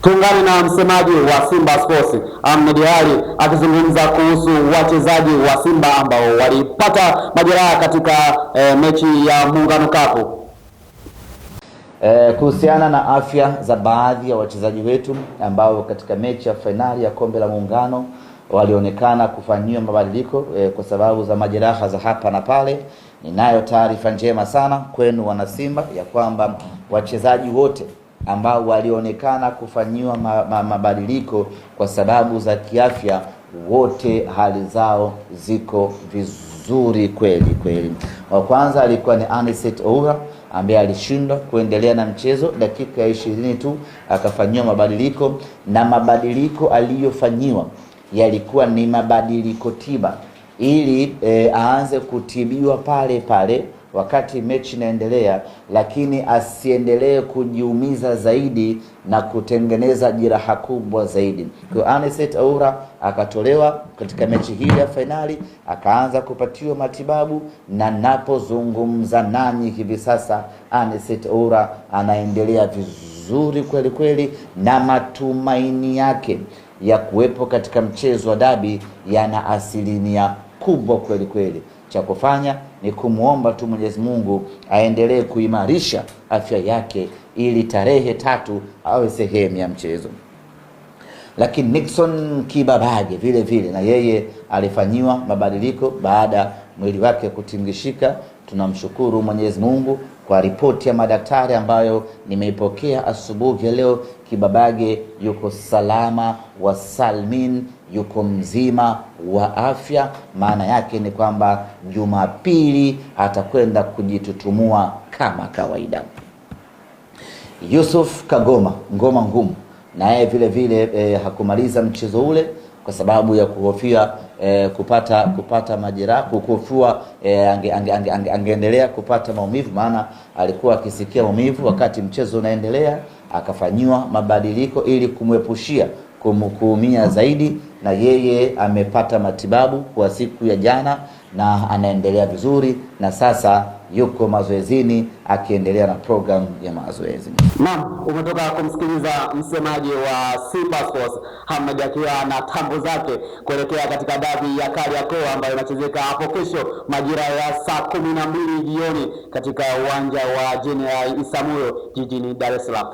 Tuungane na msemaji wa Simba Sports Ahmed Ally akizungumza kuhusu wachezaji wa Simba ambao walipata majeraha katika mechi ya Muungano Cup. Kuhusiana na afya za baadhi ya wachezaji wetu ambao katika mechi ya fainali ya Kombe la Muungano walionekana kufanyiwa mabadiliko kwa sababu za majeraha za hapa na pale, ninayo taarifa njema sana kwenu wana Simba ya kwamba wachezaji wote ambao walionekana kufanyiwa mabadiliko kwa sababu za kiafya, wote hali zao ziko vizuri kweli. Wa kwanza alikuwa ni Anicet Oura ambaye alishindwa kuendelea na mchezo dakika ya 20 tu akafanyiwa mabadiliko, na mabadiliko aliyofanyiwa yalikuwa ni mabadiliko tiba ili aanze kutibiwa pale wakati mechi inaendelea, lakini asiendelee kujiumiza zaidi na kutengeneza jeraha kubwa zaidi. Kwa Anicet Oura akatolewa katika mechi hii ya finali, akaanza kupatiwa matibabu, na napozungumza nanyi hivi sasa Anicet Oura anaendelea vizuri kweli, na matumaini yake ya kuwepo katika mchezo wa dabi yana asilimia kubwa kweli. Cha kufanya ni kumuomba tu Mwenyezi Mungu aendelee kuimarisha afya yake ili tarehe 3 awe sehemu ya mchezo. Lakini Nixon Kibabage vile na yeye alifanyiwa mabadiliko baada mwili wake kutingishika. Tunamshukuru Mwenyezi Mungu kwa ripoti ya madaktari ambayo nimeipokea asubuhi ya leo. Kibabage yuko salama wa salmin, yuko mzima wa afya. Maana yake ni kwamba Jumapili atakwenda kujitutumua kama kawaida. Yusuf Kagoma, ngoma ngumu, naye vile hakumaliza mchezo ule kwa sababu ya kuhofia kupata majeraha, kukufua angeendelea kupata maumivu, maana alikuwa akisikia maumivu wakati mchezo unaendelea. Akafanyiwa mabadiliko ili kumwepushia kuumia zaidi, na yeye amepata matibabu kwa siku ya jana na anaendelea vizuri, na sasa yuko mazoezini akiendelea na program ya mazoezi. Naam, umetoka kumsikiliza msemaji wa Simba Sports Ahmed akiwa na tambo zake kuelekea katika dabi ya Kariakoo ambayo inachezeka hapo kesho majira ya saa 12 jioni katika uwanja wa General Isamuhyo jijini Dar es Salaam.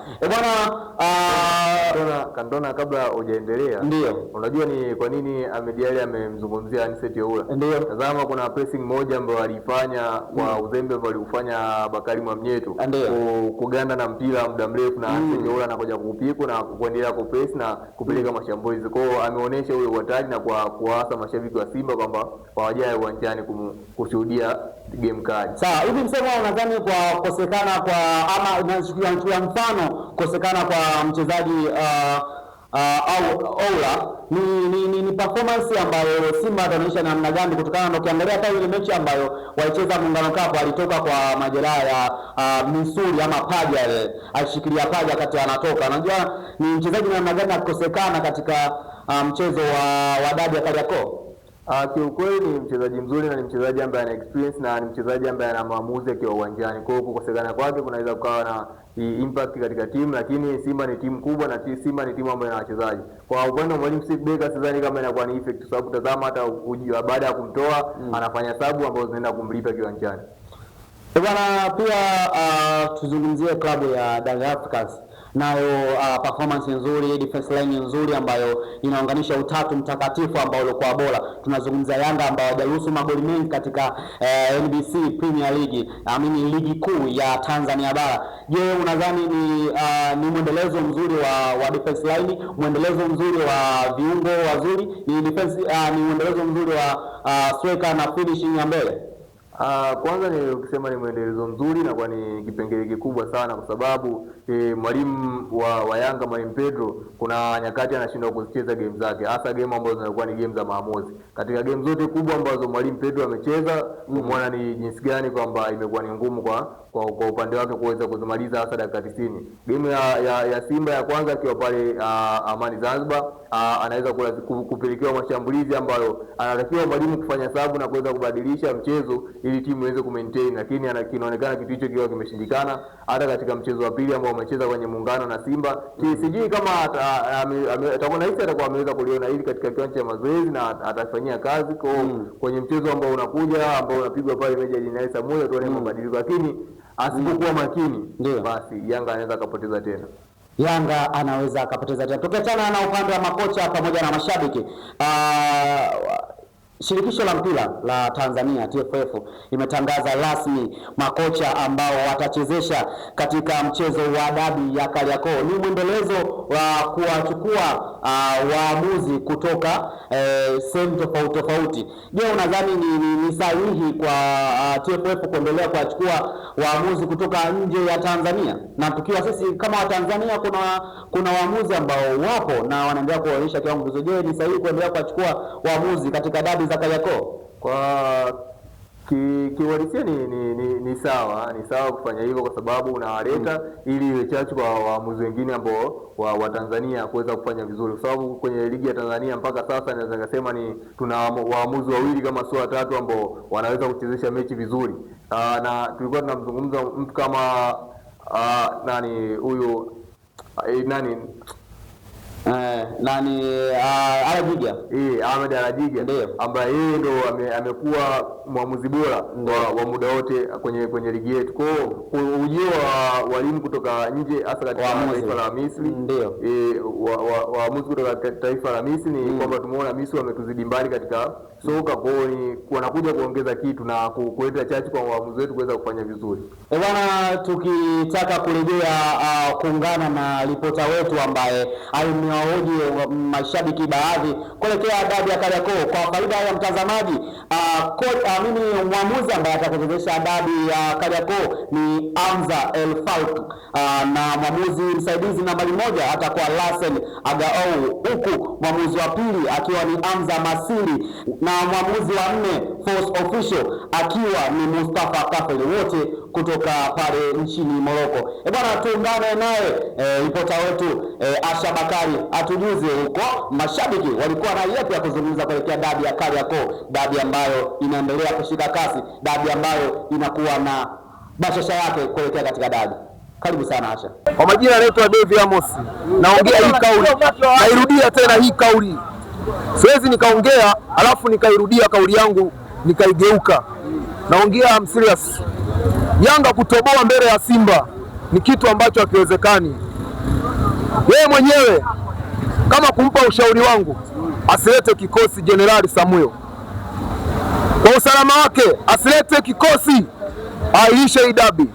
Kandona, kabla hujaendelea, ndio unajua ni kwa nini Ahmed Ally amemzungumzia Anicet Oura? Ndio. Tazama, kuna pressing moja ambayo alifanya kwa uzembe ambao alifanya Bakari Mwamnyeto kuganda na mpira muda mrefu, na Anicet Oura anakuja kupiku na kuendelea kupress na kupeleka mashambulizi. Kwa hiyo ameonyesha ule uhatari na kuwaasa mashabiki wa Simba kwamba wajae uwanjani kushuhudia game kali. Sawa, hivi msemo unadhani kwa kosekana kwa ama inachukulia mfano kosekana kwa mchezaji Oura ni performance ambayo Simba ataonyesha namna gani, kutokana na ukiangalia hata ile mechi ambayo walicheza Muungano Cup alitoka kwa majeraha ya misuli ama paja, alishikilia paja wakati anatoka. Unajua ni mchezaji namna gani akikosekana katika mchezo wa dabi ya Kariakoo? Kiukweli ni mchezaji mzuri na ni mchezaji ambaye ana experience na ni mchezaji ambaye ana maamuzi akiwa uwanjani. Kwa hiyo kukosekana kwake kunaweza kukawa na impact katika timu, lakini Simba ni timu kubwa na Simba ni timu ambayo ina wachezaji. Kwa upande wa mwalimu Steve Barker sidhani kama inakuwa ni effect, sababu tazama hata baada ya kumtoa anafanya sabu ambazo zinaenda kumlipa kiwanjani. Bwana, pia tuzungumzie klabu ya Young Africans. Nayo performance nzuri, defense line nzuri ambayo inaunganisha utatu mtakatifu ambao ulikuwa bora. Tunazungumza Yanga ambao hawajaruhusu magoli mengi katika NBC Premier League, ligi kuu ya Tanzania bara. Je, unadhani ni mwendelezo mzuri wa defense line, mwendelezo mzuri wa viungo wazuri, ni mwendelezo mzuri wa striker na finishing ya mbele? Kwanza ni ukisema ni mwendelezo mzuri na kwa ni kipengele kikubwa sana, kwa sababu mwalimu wa Yanga, Mwalimu Pedro, kuna nyakati anashindwa kuzicheza game zake, hasa game ambazo zinakuwa ni game za maamuzi. Katika game zote kubwa ambazo Mwalimu Pedro amecheza, umeona ni jinsi gani kwamba imekuwa ni ngumu kwa upande wake kuweza kuzimaliza hasa dakika 90. Game ya Simba ya kwanza akiwa pale Amani Zanzibar, anaweza kupelekewa mashambulizi ambayo anatakiwa mwalimu kufanya sababu na kuweza kubadilisha mchezo ili timu iweze kumaintain, lakini kinaonekana kitu hicho kiwa kimeshindikana. Hata katika mchezo wa pili ambao wamecheza kwenye muungano na Simba. Sijui kama atakuwa ameweza kuliona hili katika kiwanja cha mazoezi na atafanyia kazi kwenye mchezo ambao unakuja ambao unapigwa pale Meja Jenerali Samuel, tuone mabadiliko, lakini asipokuwa makini basi Yanga anaweza akapoteza tena. Yanga anaweza akapoteza tena. Tukiachana na upande wa makocha pamoja na mashabiki, Shirikisho la mpira la Tanzania TFF imetangaza rasmi makocha ambao watachezesha katika mchezo wa dabi ya Kariakoo. Ni mwendelezo wa kuwachukua waamuzi kutoka sehemu tofauti tofauti. Je, unadhani ni sahihi kwa TFF kuendelea kuwachukua waamuzi kutoka nje ya Tanzania? Na tukiwa sisi kama Watanzania kuna waamuzi ambao wapo na wanaendelea kuonyesha kiwango vizuri. Je, ni sahihi kuendelea kuwachukua waamuzi katika dabi za Kariakoo? Kwa kiuhalisia ni sawa kufanya hivyo, kwa sababu unawaleta ili iwe chachu kwa waamuzi wengine ambao wa Tanzania kuweza kufanya vizuri, kwa sababu kwenye ligi ya Tanzania mpaka sasa naweza kusema tuna waamuzi wawili kama sio watatu ambao wanaweza kuchezesha mechi vizuri. Na tulikuwa tunamzungumza mtu kama huyu Arajiga. Ahmed Arajiga ambaye yeye ndo amekuwa mwamuzi bora wa muda wote kwenye ligi yetu. Kwa ujio wa walimu kutoka nje hasa katika taifa la Misri, waamuzi kutoka taifa la Misri ni kwamba tumeona Misri wametuzidi mbali katika soka, kwa hiyo wanakuja kuongeza kitu na kuleta chachu kwa waamuzi wetu kuweza kufanya vizuri. Bwana, tukitaka kurejea kuungana na ripota wetu ambaye amewahoji mashabiki baadhi kuelekea dabi ya Kariakoo, kwa faida ya mtazamaji, mwamuzi ambaye atachezesha dabi ya Kariakoo ni Hamza El Falk, na mwamuzi msaidizi nambari 1 atakuwa Lassen Agaou, huku mwamuzi wa pili akiwa ni Hamza Masili, na mwamuzi wa 4 force official akiwa ni Mustafa Kafeli, wote kutoka pale nchini Morocco. Bwana, tuungane naye ripota wetu Asha Bakari atujuze huko mashabiki walikuwa na yapi ya kuzungumza kuelekea dabi ya Kariakoo, dabi ambayo inaendelea kushika kasi, dabi ambayo inakuwa na bashasha yake kuelekea katika dabi. Karibu sana Asha. Kwa majina anaitwa David Amos. Naongea hii kauli, nairudia tena hii kauli. Siwezi nikaongea alafu nikairudia kauli yangu nikaigeuka. Naongea I'm serious. Yanga kutoboa mbele ya Simba ni kitu ambacho hakiwezekani. Yeye mwenyewe kama kumpa ushauri wangu, asilete kikosi Jenerali Samuel. Kwa usalama wake asilete kikosi, aiishe hii dabi.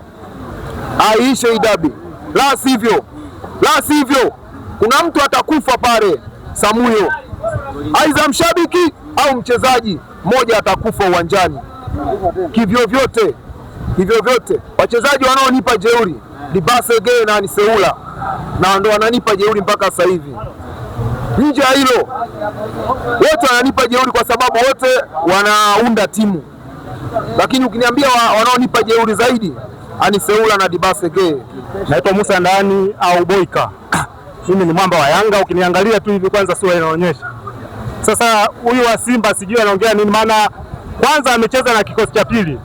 Aiishe hii dabi. La sivyo kuna mtu atakufa pale Samuel. Aidha mshabiki au mchezaji mmoja atakufa uwanjani. Hivyo vyote wachezaji wanaonipa jeuri Dibase Gay na Seula, na ndo wananipa jeuri mpaka sasa hivi. Nje ya hilo wote wananipa jeuri kwa sababu wote wanaunda timu, lakini ukiniambia wanaonipa jeuri zaidi ani Seula na Dibase Gay. Naitwa Musa Ndani au Boyka. Mimi ni mwamba wa Yanga, ukiniangalia tu hivi kwanza sura inaonyesha. Sasa huyu wa Simba sijui anaongea nini, maana kwanza amecheza na kikosi cha pili.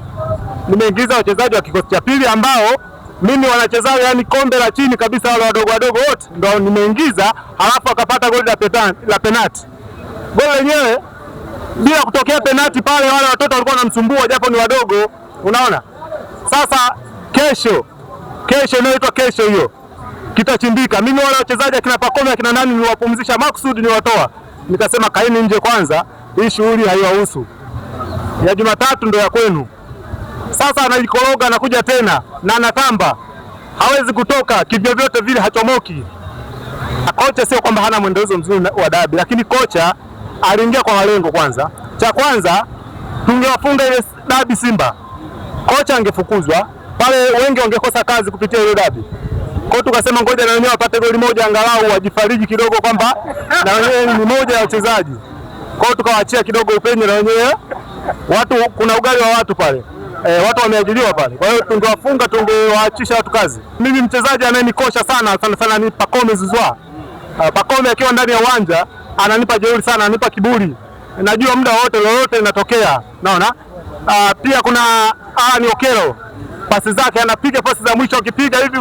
Nimeingiza wachezaji wa kikosi cha pili ambao mimi wanacheza yani kombe la chini kabisa, wale wadogo wote ndio nimeingiza, halafu akapata goli la penalti. Goli lenyewe bila kutokea penalti pale, wale watoto walikuwa wanamsumbua japo ni wadogo, unaona. Sasa kesho inaitwa kesho hiyo kitachimbika. Mimi wale wachezaji akina Pakome akina nani niwapumzisha maksudi, niwatoa, nikasema kaeni nje kwanza, hii shughuli haiwahusu, ya Jumatatu ndio ya kwenu. Sasa analikoroga na kuja tena na anatamba, hawezi kutoka kivyovyote vile, hachomoki. Kocha sio kwamba hana mwendelezo mzuri wa dabi, lakini kocha aliingia kwa malengo. Kwanza cha kwanza tungewafunga ile dabi Simba, kocha angefukuzwa pale, wengi wangekosa kazi kupitia ile dabi. Kwa tukasema ngoja na wenyewe wapate goli moja angalau wajifariji kidogo kwamba na wenyewe ni moja ya wachezaji. Kwa tukawaachia kidogo upenyo na wenyewe watu, kuna ugali wa watu pale. Watu wameajiriwa pale. Kwa hiyo tungewafunga, tungewaachisha watu kazi. Mimi mchezaji anayenikosha sana ni Pakome Zouzoua. Pakome akiwa ndani ya uwanja ananipa jeuri sana, ananipa kiburi. Najua muda wote lolote linatokea. Naona. Pia kuna Ni Okelo. pasi zake, anapiga pasi za mwisho, akipiga hivi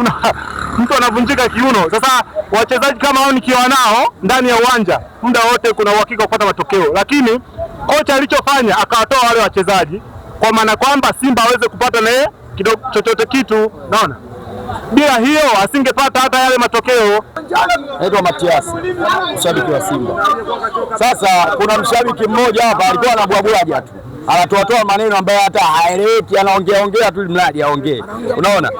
mtu anavunjika kiuno. Sasa wachezaji kama hao nikiwa nao ndani ya uwanja muda wote kuna uhakika kupata matokeo, lakini kocha alichofanya akawatoa wale wachezaji kwa maana kwamba Simba aweze kupata naye kidogo chochote kitu, naona bila hiyo asingepata hata yale matokeo. Naitwa Matias, mshabiki wa Simba. Sasa kuna mshabiki mmoja hapa alikuwa anabwabwaja tu, anatoa maneno ambayo hata haeleweki, anaongea tu mradi aongee. Unaona,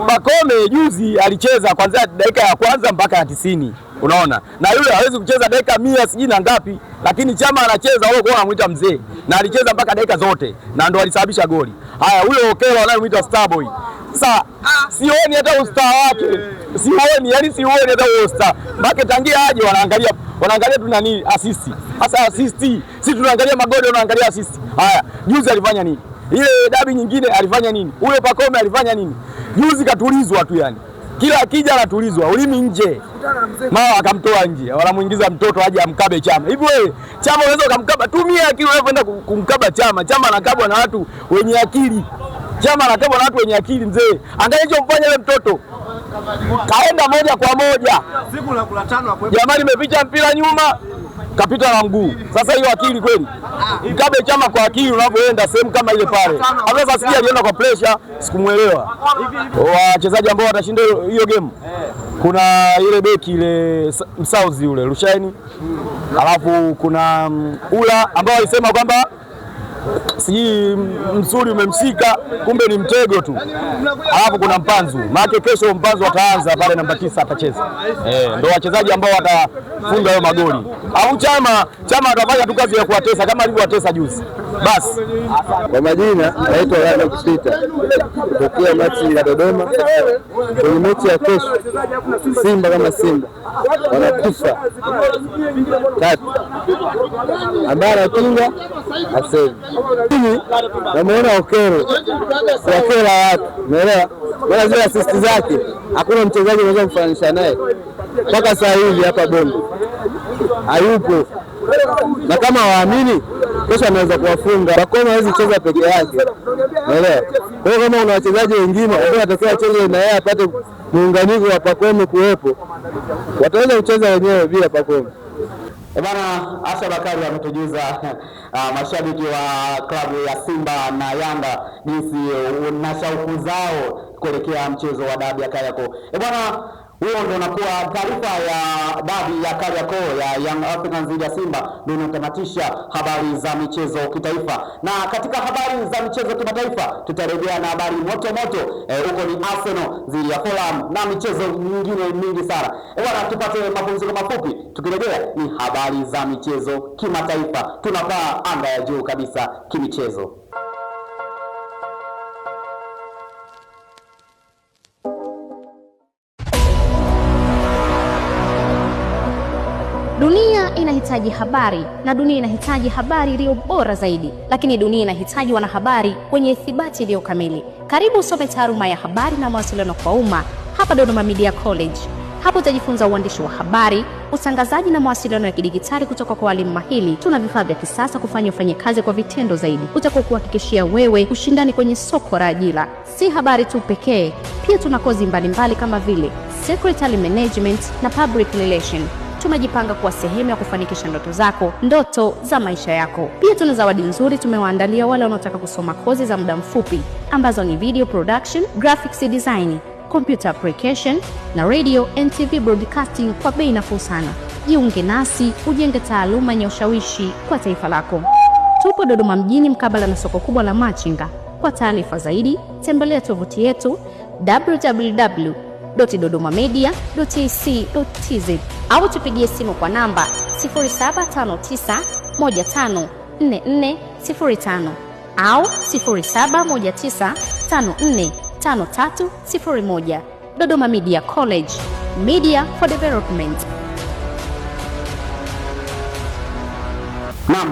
Pacome juzi alicheza kuanzia dakika ya kwanza mpaka ya 90. Unaona, na yule hawezi kucheza dakika 100 sijui na ngapi, lakini Chama anacheza, wao kwa wanamuita mzee, na alicheza mpaka dakika zote na ndo alisababisha goli. Haya, huyo Okelo anayemuita Starboy, sasa sioni hata ustaa wake, sioni hata ustaa mpaka tangia aje wanaangalia tu nani assist. Sasa assist si tunaangalia magoli, wanaangalia assist. Haya, juzi alifanya nini? Ile dabi nyingine alifanya nini? Ule Pacome alifanya nini? Juzi katulizwa tu, yani kila akija anatulizwa, ulimi nje. Mara akamtoa nje, wanamuingiza mtoto aje amkabe Chama. Hivi wewe Chama unaweza kumkaba? Tumia akili wewe kwenda kumkaba Chama. Chama anakabwa na watu wenye akili. Chama anakabwa na watu wenye akili mzee. Angalia hicho mfanya yule mtoto. Kaenda moja kwa moja. Siku la kula tano hapo. Jamani, imepicha mpira nyuma, kapita na mguu. Sasa hiyo akili kweli? Mkabe Chama kwa akili unavyoenda sehemu kama ile pale. Sasa sija alienda kwa pressure, sikumuelewa. Wachezaji ambao watashinda hiyo game. Kuna ile beki ile Msauzi ule Rushaini. Alafu kuna Ula ambao alisema kwamba si mzuri umemshika, kumbe ni mtego tu. Alafu kuna Mpanzu, maana kesho Mpanzu ataanza pale namba 9 atacheza. Ndio wachezaji ambao watafunga hayo magoli. Au Chama atafanya tu kazi ya kuwatesa kama alivyowatesa juzi. Basi. Kwa majina naitwa Yana Kusita, kutokea machi ya Dodoma. Kwenye mechi ya kesho Simba kama Simba wanakufa 3 ambaye anakinga asemi. Mimi namuona Okelo wakela watu, umeelewa? Wala zile assist zake hakuna mchezaji anaweza kufananisha naye mpaka sasa hivi hapa Bongo hayupo, na kama waamini kesho anaweza kuwafunga. Pacome hawezi kucheza peke yake, umeelewa? Kwa hiyo kama una wachezaji wengine ambao watakiwa wacheze na yeye apate muunganiko wa Pacome kuwepo, wataweza kucheza wenyewe bila Pacome. Bwana Asha Bakari ametujuza mashabiki wa klabu ya Simba na Yanga jinsi na shauku zao kuelekea mchezo wa dabi ya Kariakoo. Bwana, huo ndio unakuwa taarifa ya dabi ya Kariakoo ya Young Africans dhidi ya Simba, ndio inatamatisha habari za michezo kitaifa. Na katika habari za michezo kimataifa tutarejea na habari moto huko ni Arsenal dhidi ya Fulham na michezo mingine mingi sana. Bwana, tupate mapumziko mafupi, tukirejea ni habari za michezo kimataifa. Tunapaa anga ya juu kabisa kimichezo. Dunia inahitaji habari na dunia inahitaji habari iliyo bora zaidi, lakini dunia inahitaji wanahabari wenye ithibati iliyo kamili. Karibu usome taaluma ya habari na mawasiliano kwa umma hapa Dodoma Media College. Hapo utajifunza uandishi wa habari, utangazaji na mawasiliano ya kidigitali kutoka kwa walimu mahiri. Tuna vifaa vya kisasa kufanya ufanye kazi kwa vitendo zaidi, utakokuhakikishia wewe ushindani kwenye soko la ajira. Si habari tu pekee, pia tuna kozi mbalimbali kama vile Secretary Management na Public Relations. Tumejipanga kuwa sehemu ya kufanikisha ndoto za maisha yako. Pia tuna zawadi nzuri tumewaandalia wale wanaotaka kusoma kozi za muda mfupi ambazo ni video production, graphics design, computer application na radio and TV broadcasting kwa bei nafuu sana. Jiunge nasi ujenge taaluma yenye ushawishi kwa taifa lako. Tupo Dodoma mjini mkabala na soko kubwa la Machinga. Kwa taarifa zaidi tembelea tovuti yetu www.dodomamedia.ac.tz au tupigie simu kwa namba 0759154405 au 0719545301. Dodoma Media College, Media for Development.